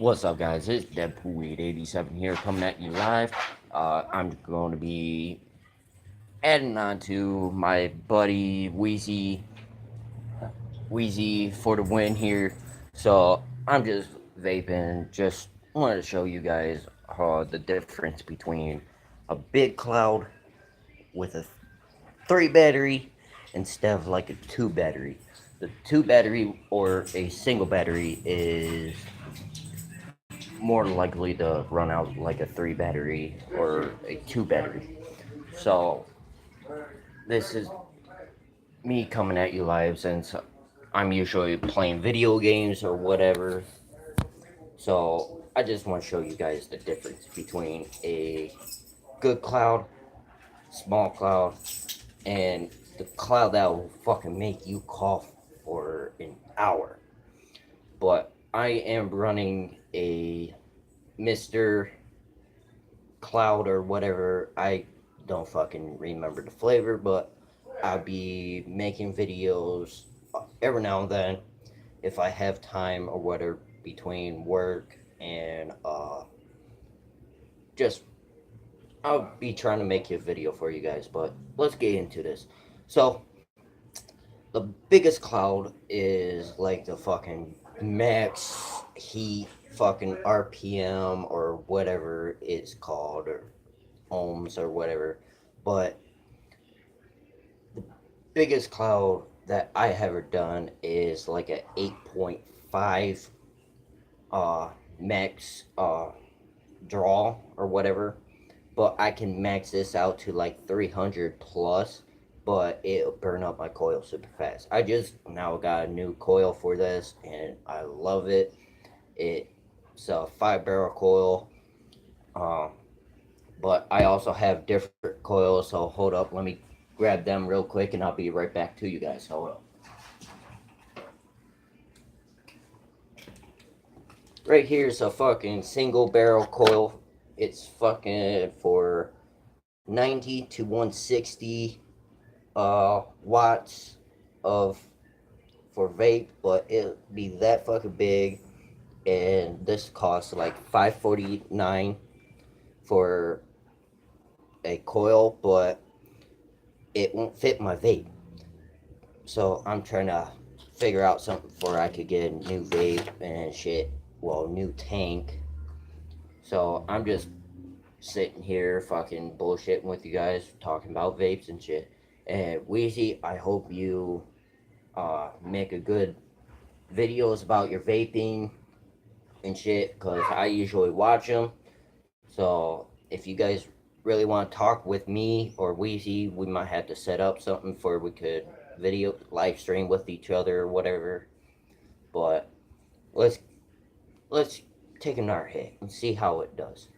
What's up, guys? It's Deadpool887 here, coming at you live. I'm going to be adding on to my buddy Wheezy for the win here. So I'm just vaping. Just wanted to show you guys the difference between a big cloud with a 3 battery instead of like a 2 battery. The 2 battery or a single battery is more likely to run out like a 3 battery or a 2 battery. So this is me coming at you live since I'm usually playing video games or whatever. So I just want to show you guys the difference between a good cloud, small cloud, and the cloud that will fucking make you cough for an hour. But I am running a Mr. Cloud or whatever. I don't fucking remember the flavor, but I'll be making videos every now and then if I have time or whatever between work and just I'll be trying to make a video for you guys. But let's get into this. So the biggest cloud is like the fucking max heat fucking RPM or whatever it's called, or ohms or whatever. But the biggest cloud that I have ever done is like a 8.5 max draw or whatever. But I can max this out to like 300 plus, but it'll burn up my coil super fast. I just now got a new coil for this and I love it. It's a 5 barrel coil. Um, but I also have different coils, so hold up, let me grab them real quick and I'll be right back to you guys. Hold up. Right here is a fucking single barrel coil. It's fucking for 90 to 160 watts of for vape, but it'll be that fucking big, and this costs like 549 for a coil, but it won't fit my vape. So I'm trying to figure out something for I could get a new vape and shit. Well, new tank. So I'm just sitting here fucking bullshitting with you guys, talking about vapes and shit. And Wheezy, I hope you make a good videos about your vaping and shit, because I usually watch them. So if you guys really want to talk with me or Wheezy, we might have to set up something for we could video live stream with each other or whatever. But let's let's take another hit and see how it does.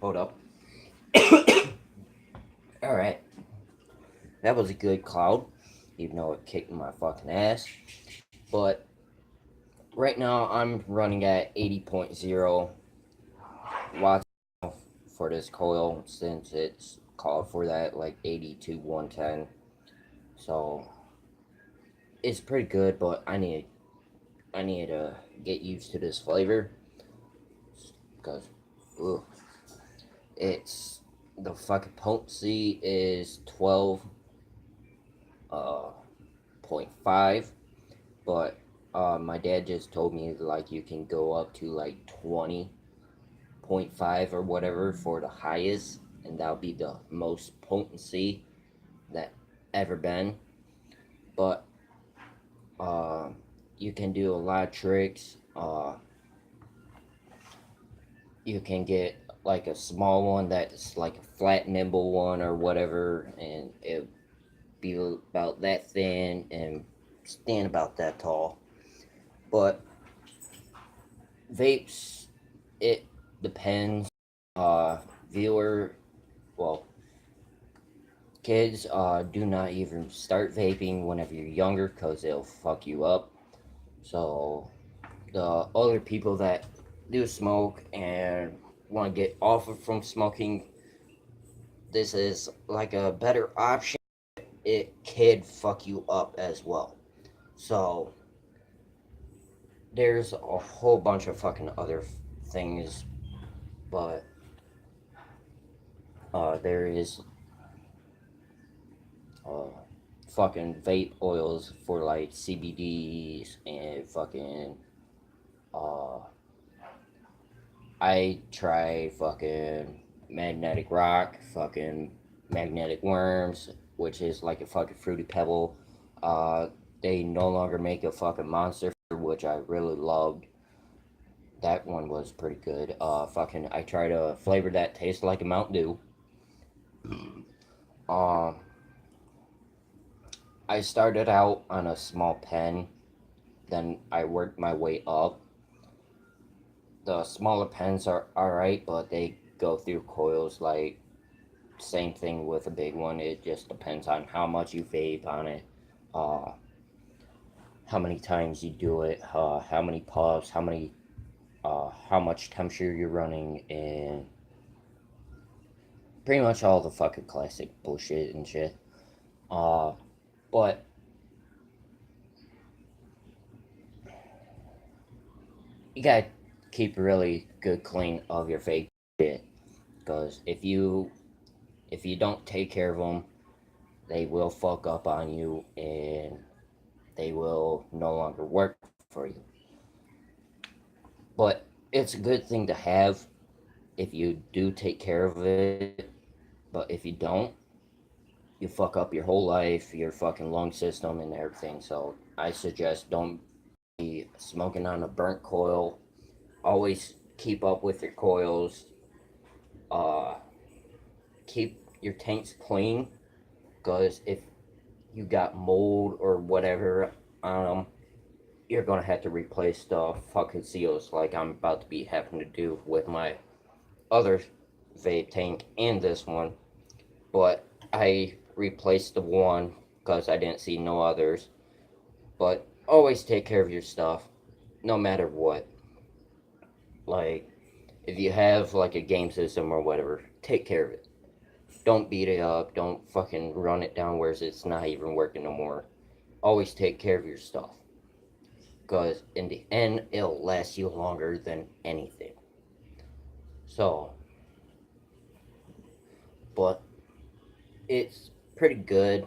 Hold up. All right, that was a good cloud, even though it kicked my fucking ass. But right now I'm running at 80.0 watts for this coil since it's called for that, like 80 to 110. So it's pretty good, but I need to get used to this flavor because it's the fucking potency is 12 point 5, but my dad just told me like you can go up to like 20.5 or whatever for the highest, and that'll be the most potency that ever been. But uh, you can do a lot of tricks. You can get like a small one that's like a flat nimble one or whatever, and it be about that thin and stand about that tall. But vapes, it depends. Viewer, well, kids, do not even start vaping whenever you're younger because it'll fuck you up. So the other people that do smoke and want to get off of from smoking, this is like a better option. It could fuck you up as well. So there's a whole bunch of fucking other things, but there is uh, fucking vape oils for like CBDs and fucking uh, I try fucking magnetic rock, fucking magnetic worms, which is like a fucking fruity pebble. Uh, they no longer make a fucking monster, which I really loved. That one was pretty good. Fucking, I tried a flavor that tastes like a Mountain Dew. Um, I started out on a small pen, then I worked my way up. The smaller pens are alright, but they go through coils like same thing with a big one. It just depends on how much you vape on it, uh, how many times you do it, how many puffs, how much temperature you're running, and pretty much all the fucking classic bullshit and shit. Uh, but you gotta keep really good clean of your vape shit, because if you don't take care of them, they will fuck up on you and they will no longer work for you. But it's a good thing to have if you do take care of it. But if you don't, you fuck up your whole life, your fucking lung system, and everything. So I suggest don't be smoking on a burnt coil. Always keep up with your coils. Uh, keep your tanks clean, because if you got mold or whatever on them, you're gonna have to replace the fucking seals, like I'm about to be having to do with my other vape tank and this one. But I replaced the one because I didn't see no others. But always take care of your stuff, no matter what. Like, if you have like a game system or whatever, take care of it. Don't beat it up. Don't fucking run it down where it's not even working no more. Always take care of your stuff, because in the end, it'll last you longer than anything. So, but it's pretty good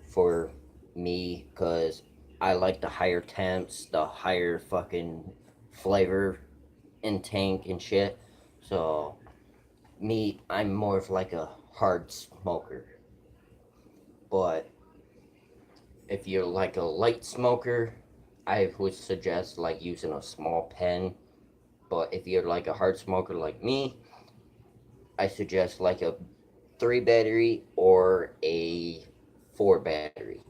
for me because I like the higher temps, the higher fucking flavor in tank and shit. So me, I'm more of like a hard smoker. But if you're like a light smoker, I would suggest like using a small pen. But if you're like a hard smoker like me, I suggest like a 3 battery or a 4 battery.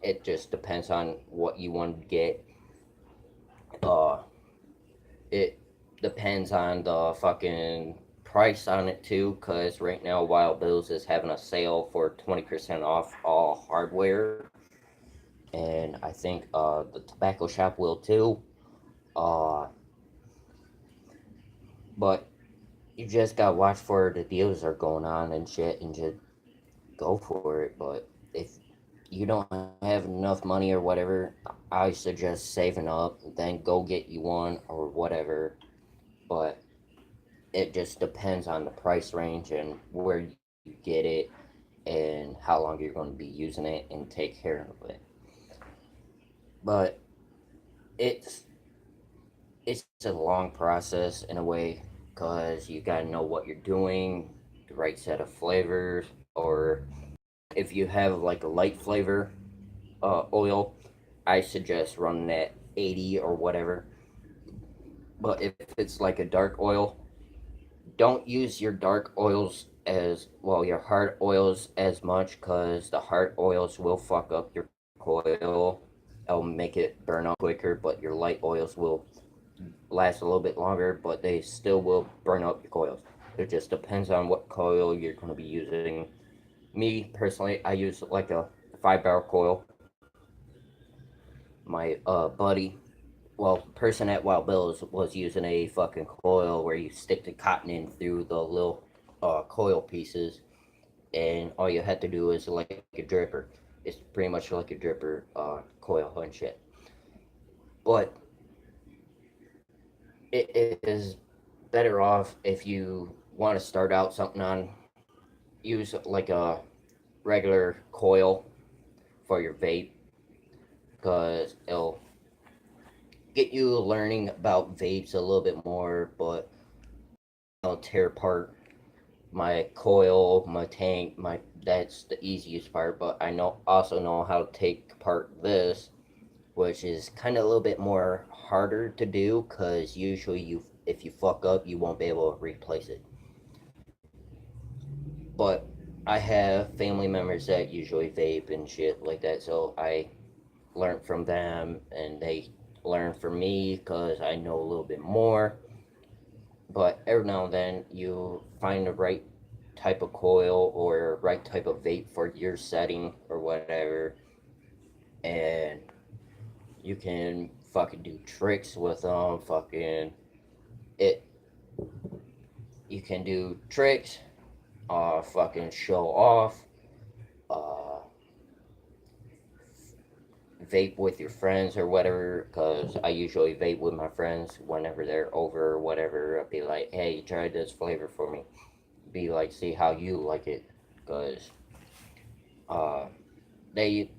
It just depends on what you want to get. Uh, it depends on the fucking price on it too, because right now Wild Bills is having a sale for 20% off all hardware, and I think the tobacco shop will too. Uh, but you just gotta watch for the deals that are going on and shit, and just go for it. But if you don't have enough money or whatever, I suggest saving up, then go get you one or whatever. But it just depends on the price range and where you get it and how long you're going to be using it and take care of it. But it's it's a long process in a way, because you got to know what you're doing, the right set of flavors, or if you have like a light flavor oil, I suggest running at 80 or whatever. But if it's like a dark oil, don't use your dark oils as well, your hard oils as much, because the hard oils will fuck up your coil. It'll make it burn up quicker, but your light oils will last a little bit longer, but they still will burn up your coils. It just depends on what coil you're going to be using. Me personally, I use like a 5 barrel coil. My buddy, well, person at Wild Bill's was using a fucking coil where you stick the cotton in through the little coil pieces, and all you had to do is like a dripper. It's pretty much like a dripper coil and shit. But it is better off if you want to start out something on use like a regular coil for your vape because it'll get you learning about vapes a little bit more, but I'll tear apart my coil, my tank, my that's the easiest part, but I know also know how to take apart this, which is kind of a little bit more harder to do because usually you if you fuck up you won't be able to replace it. But I have family members that usually vape and shit like that, so I learn from them and they learn from me because I know a little bit more. But every now and then you find the right type of coil or right type of vape for your setting or whatever, and you can fucking do tricks with them. Fucking it, you can do tricks, fucking show off, uh, vape with your friends or whatever. Cause I usually vape with my friends whenever they're over or whatever. I'll be like, hey, try this flavor for me. Be like, see how you like it, cause uh, they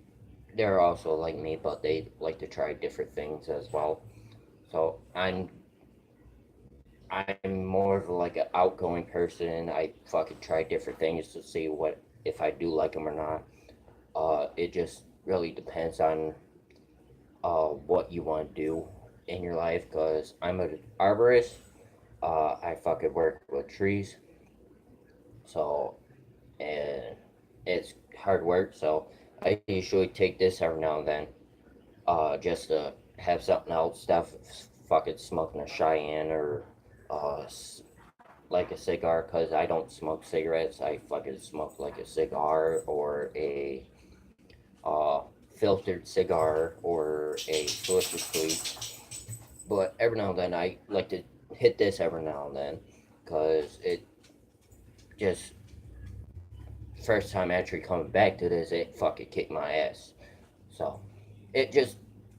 they're also like me, but they like to try different things as well. So I'm more of like an outgoing person. I fucking try different things to see what if I do like them or not. It just really depends on what you want to do in your life. Cause I'm an arborist. I fucking work with trees. So and it's hard work. So I usually take this every now and then. Just to have something else. Stuff fucking smoking a Cheyenne or uh, like a cigar because I don't smoke cigarettes. I fucking smoke like a cigar or a uh, filtered cigar or a Swisher Sweet. But every now and then I like to hit this every now and then because it just first time actually coming back to this, it fucking kicked my ass. So it just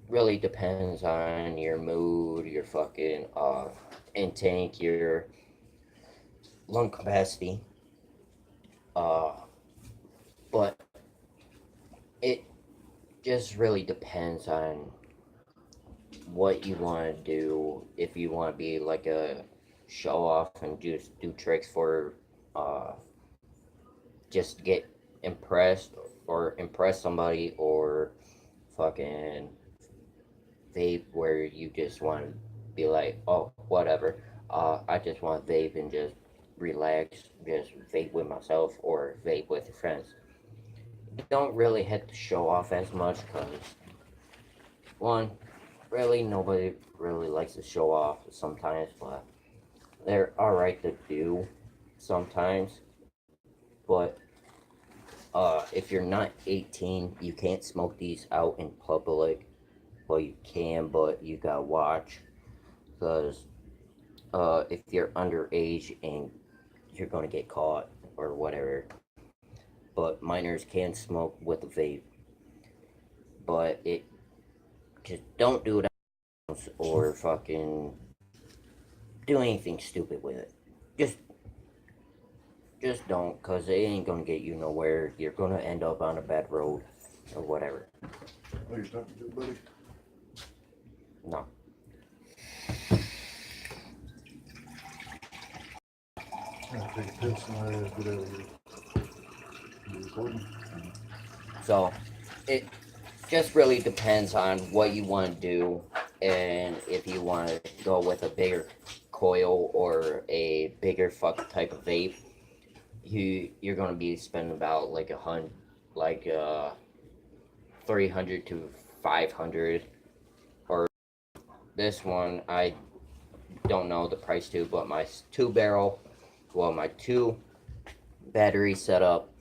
really depends on your mood, your fucking intake, your lung capacity. Uh, but it just really depends on what you want to do. If you want to be like a show off and just do tricks for uh, just get impressed or impress somebody, or fucking vape where you just want to be like, oh, whatever. I just want to vape and just relax, just vape with myself or vape with your friends. You don't really have to show off as much because, one, really nobody really likes to show off sometimes, but they're alright to do sometimes. But if you're not 18, you can't smoke these out in public. Well, you can, but you gotta watch because if you're underage and you're gonna get caught or whatever. But minors can smoke with a vape, but it just don't do it or fucking do anything stupid with it. Just just don't, cause it ain't gonna get you nowhere. You're gonna end up on a bad road or whatever. Oh, you're talking to buddy? No. I'll take a piss and I'll get out of here. You recording? So it just really depends on what you want to do and if you want to go with a bigger coil or a bigger fuck type of vape. You're gonna be spending about like 300 to 500. Or this one I don't know the price too, but my two barrel, well, my two battery setup,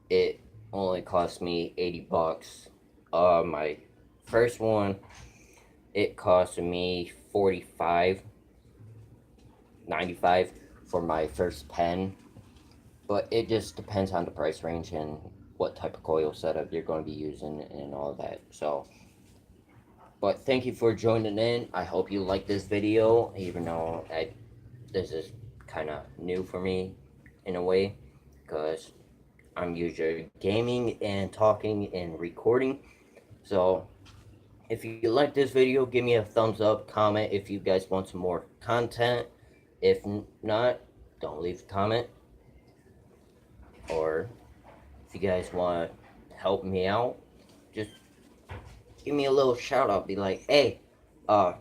it only cost me $80. My first one it cost me $45.95 for my first pen, but it just depends on the price range and what type of coil setup you're going to be using and all that. So, but thank you for joining in. I hope you like this video, even though this is kind of new for me in a way, because I'm usually gaming and talking and recording. So if you like this video, give me a thumbs up, comment if you guys want some more content. If not, don't leave a comment. Or if you guys want to help me out, just give me a little shout out. Be like, hey,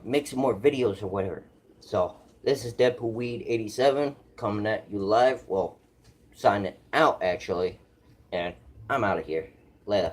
make some more videos or whatever. So this is Deadpool Weed 87 coming at you live. Well, signing out actually, and I'm out of here. Later.